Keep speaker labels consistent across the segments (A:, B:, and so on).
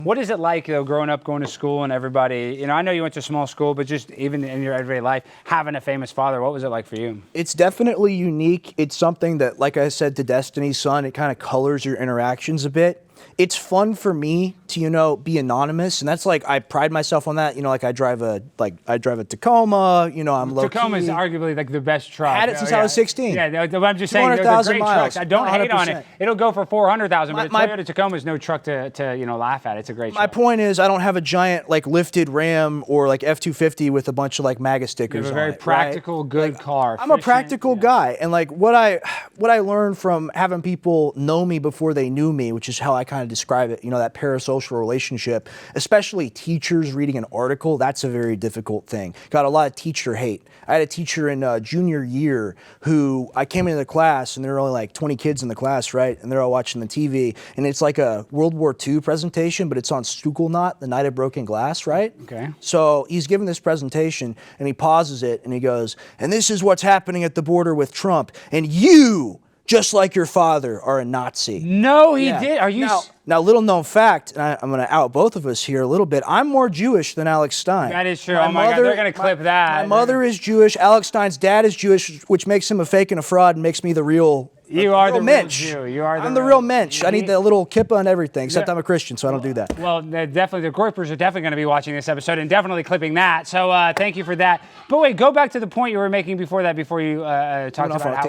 A: What is it like, though, growing up, going to school, and everybody, I know you went to small school, but just even in your everyday life, having a famous father, what was it like for you?
B: It's definitely unique. It's something that, like I said to Destiny's son, it kind of colors your interactions a bit. It's fun for me to, be anonymous, and that's like I pride myself on that. Like I drive a Tacoma. I'm low
A: Tacoma
B: key.
A: is arguably like the best truck.
B: I had it since I was 16.
A: Yeah, no, I'm just saying they're
B: 200,000
A: great
B: miles.
A: trucks. I don't hate on
B: 100%.
A: it. It'll go for 400,000, but a Toyota Tacoma is no truck to laugh at. It's a great truck.
B: My point is, I don't have a giant lifted Ram or F-250 with a bunch of MAGA stickers on it.
A: You have a very practical, good car.
B: I'm a practical guy, and what I learned from having people know me before they knew me, which is how I kind of describe it. That parasocial relationship, especially teachers reading an article, that's a very difficult thing. Got a lot of teacher hate. I had a teacher in junior year who I came into the class, and there were only 20 kids in the class, right? And they're all watching the TV, and it's like a World War II presentation, but it's on Stukelnacht, the Night of Broken Glass, right?
A: Okay.
B: So he's giving this presentation, and he pauses it, and he goes, and this is what's happening at the border with Trump, and you, just like your father, are a Nazi.
A: No, he did. Are you...
B: Now, little known fact, and I'm going to out both of us here a little bit. I'm more Jewish than Alex Stein.
A: That is true. Oh my God, they're going to clip that.
B: My mother is Jewish. Alex Stein's dad is Jewish, which makes him a fake and a fraud and makes me the real.
A: You are the real
B: mensch.
A: Jew. You are
B: I'm the real mensch. I need the little kippah and everything, except I'm a Christian, so I don't do that.
A: Well, definitely, the Groypers are definitely going to be watching this episode and definitely clipping that. So thank you for that. But wait, go back to the point you were making before that, before you talked about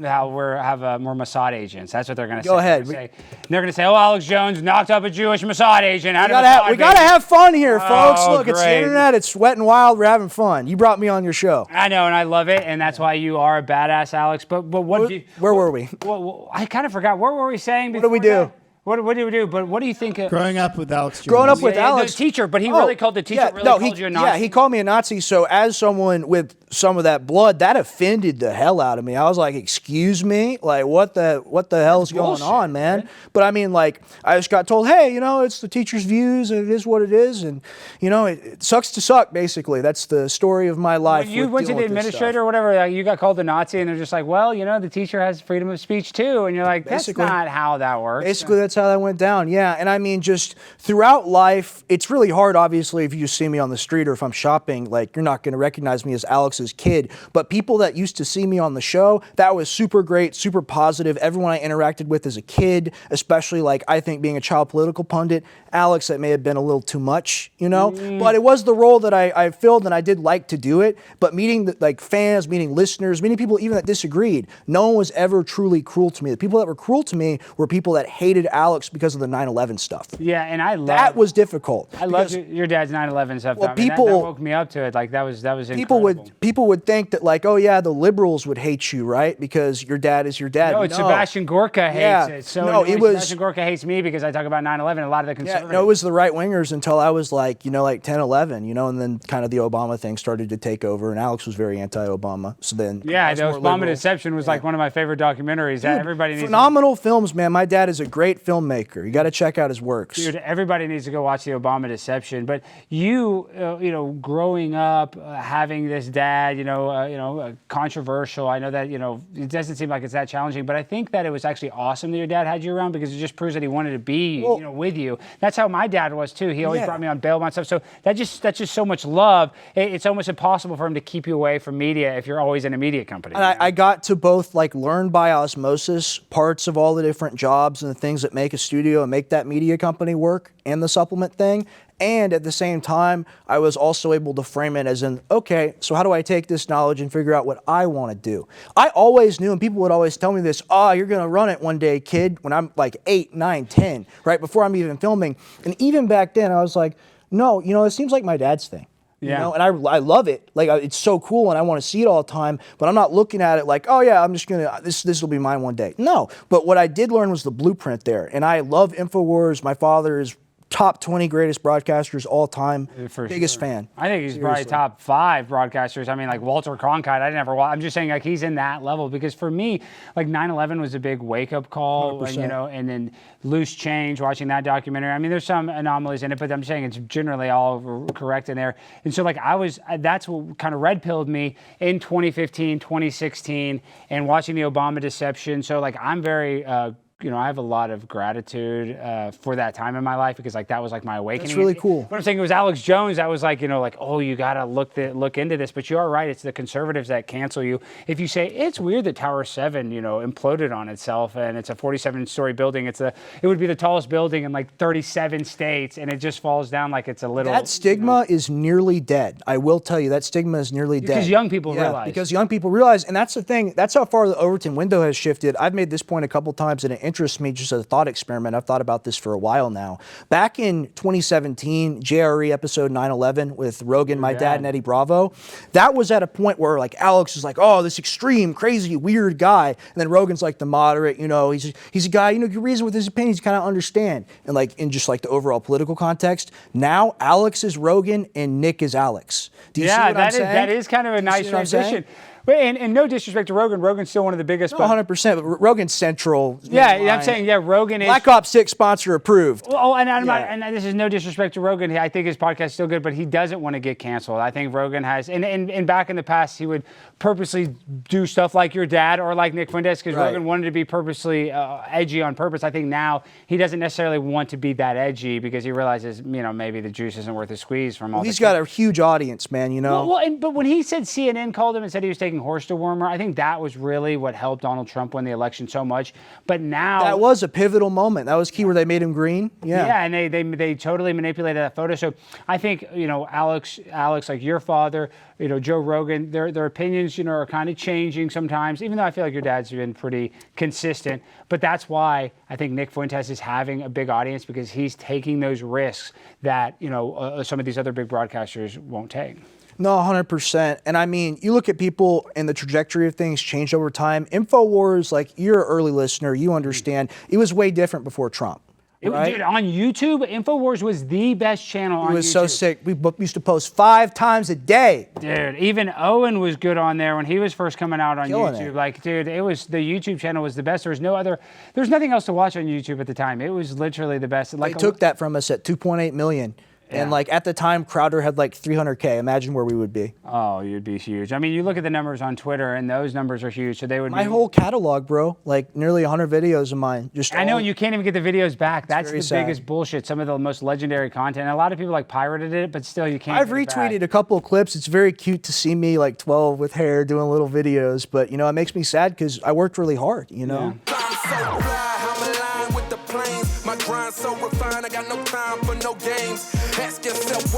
A: how we have more Mossad agents. That's what they're going to say.
B: Go ahead.
A: They're going to say, oh, Alex Jones knocked up a Jewish Mossad agent.
B: We got to have fun here, folks. Look, it's the
A: great.
B: internet. It's wet and wild. We're having fun. You brought me on your show.
A: I know, and I love it, and that's why you are a badass, Alex. But what?
B: Where were we?
A: Well, I kind of forgot. What were we saying before?
B: What do we do?
A: What do we do? But what do you think?
C: Growing up with Alex Jones.
B: Growing up with Alex.
A: The teacher, but he really called the teacher, called you a Nazi.
B: Yeah, he called me a Nazi. So as someone with some of that blood, that offended the hell out of me. I was like, excuse me? What the hell's going on, man? Right? But I mean, I just got told, hey, it's the teacher's views, and it is what it is. And, it sucks to suck, basically. That's the story of my life.
A: When you went to the administrator or whatever, you got called a Nazi, and they're just like, well, the teacher has freedom of speech too. And you're like, that's not how that works.
B: Basically, that's how that went down. Yeah. And I mean, just throughout life, it's really hard, obviously, if you see me on the street or if I'm shopping, you're not going to recognize me as Alex's kid. But people that used to see me on the show, that was super great, super positive. Everyone I interacted with as a kid, especially I think being a child political pundit, Alex, that may have been a little too much, But it was the role that I filled, and I did like to do it. But meeting fans, meeting listeners, meeting people even that disagreed, no one was ever truly cruel to me. The people that were cruel to me were people that hated Alex because of the 9/11 stuff.
A: Yeah, and I love
B: that was difficult.
A: I love your dad's 9/11 stuff.
B: Well,
A: I mean, that woke me up to it. That was incredible.
B: People would think that oh yeah, the liberals would hate you, right? Because your dad is your dad.
A: No, Sebastian Gorka hates it. So
B: no, it was
A: Sebastian Gorka hates me because I talk about 9/11. A lot of the conservatives.
B: Yeah, no, it was the right wingers until I was 10, 11, and then kind of the Obama thing started to take over, and Alex was very anti-Obama. So then
A: the Obama Deception was one of my favorite documentaries. Dude, everybody needs
B: phenomenal films, man. My dad is a great filmmaker. You got to check out his works.
A: Dude, everybody needs to go watch the Obama Deception. But you, growing up, having this dad, controversial. I know that it doesn't seem like it's that challenging, but I think that it was actually awesome that your dad had you around because it just proves that he wanted to be, with you. That's how my dad was too. He always brought me on bail and stuff. So that's just so much love. It's almost impossible for him to keep you away from media if you're always in a media company.
B: And I got to both learn by osmosis parts of all the different jobs and the things that make a studio and make that media company work and the supplement thing. And at the same time, I was also able to frame it as okay, so how do I take this knowledge and figure out what I want to do? I always knew, and people would always tell me this, you're going to run it one day, kid, when I'm 8, 9, 10, right, before I'm even filming. And even back then, I was like, no, it seems like my dad's thing.
A: Yeah.
B: And I love it. It's so cool, and I want to see it all the time, but I'm not looking at it oh yeah, I'm just going to, this will be mine one day. No, but what I did learn was the blueprint there. And I love InfoWars. My father is top 20 greatest broadcasters all time. Biggest fan.
A: I think he's probably top 5 broadcasters. I mean, Walter Cronkite, I never watch. I'm just saying, he's in that level because for me, 9/11 was a big wake-up call, and then Loose Change, watching that documentary. I mean, there's some anomalies in it, but I'm saying it's generally all correct in there. And so, that's what kind of red-pilled me in 2015, 2016, and watching the Obama Deception. So, I'm very I have a lot of gratitude for that time in my life, because like that was like my awakening.
B: That's really cool.
A: What I'm saying, it was Alex Jones that was like, oh, you got to look into this. But you are right. It's the conservatives that cancel you. If you say it's weird that Tower 7, imploded on itself, and it's a 47-story building. It would be the tallest building in like 37 states, and it just falls down like it's a little.
B: That stigma is nearly dead. I will tell you, that stigma is nearly dead.
A: Because young people realize.
B: Because young people realize, and that's the thing. That's how far the Overton window has shifted. I've made this point a couple times, and it interests me just as a thought experiment. I've thought about this for a while now. Back in 2017, JRE episode 9/11 with Rogan, my dad, and Eddie Bravo, that was at a point where like Alex is like, oh, this extreme, crazy, weird guy, and then Rogan's like the moderate. He's a guy, you can reason with his opinions, kind of understand, and like in just like the overall political context. Now Alex is Rogan and Nick is Alex. Do you see what I'm saying?
A: That is kind of a nice transition. And no disrespect to Rogan. Rogan's still one of the biggest.
B: 100%. But Rogan's central.
A: Yeah, I'm saying, Rogan is.
B: Black Ops 6 sponsor approved.
A: Oh, and I'm not, and this is no disrespect to Rogan. I think his podcast is still good, but he doesn't want to get canceled. I think Rogan has, and back in the past, he would purposely do stuff like your dad or like Nick Fuentes, because Rogan wanted to be purposely edgy on purpose. I think now he doesn't necessarily want to be that edgy, because he realizes, maybe the juice isn't worth the squeeze from all this.
B: He's got a huge audience, man,
A: But when he said CNN called him and said he was taking horse dewormer, I think that was really what helped Donald Trump win the election so much. But now
B: that was a pivotal moment. That was key, where they made him green.
A: Yeah, and they totally manipulated that photo. So I think Alex, like your father, Joe Rogan, their opinions are kind of changing sometimes. Even though I feel like your dad's been pretty consistent, but that's why I think Nick Fuentes is having a big audience, because he's taking those risks that some of these other big broadcasters won't take.
B: No, 100%. And I mean, you look at people and the trajectory of things changed over time. InfoWars, like you're an early listener, you understand, it was way different before Trump. Right?
A: Dude, on YouTube, InfoWars was the best channel on YouTube.
B: It was so sick. We used to post 5 times a day.
A: Dude, even Owen was good on there when he was first coming out on YouTube. Like, dude, it was, the YouTube channel was the best. There's nothing else to watch on YouTube at the time. It was literally the best.
B: They took that from us at 2.8 million. Yeah. And like at the time, Crowder had like 300K. Imagine where we would be.
A: Oh, you'd be huge. I mean, you look at the numbers on Twitter, and those numbers are huge. So they would.
B: My whole catalog, bro, like nearly 100 videos of mine.
A: I know, and you can't even get the videos back. That's the biggest bullshit. Some of the most legendary content. And a lot of people like pirated it, but still, you can't.
B: I've retweeted a couple of clips. It's very cute to see me like 12 with hair doing little videos, but it makes me sad because I worked really hard.
A: Yeah.
C: My grind so refined, I got no time for no games. Ask yourself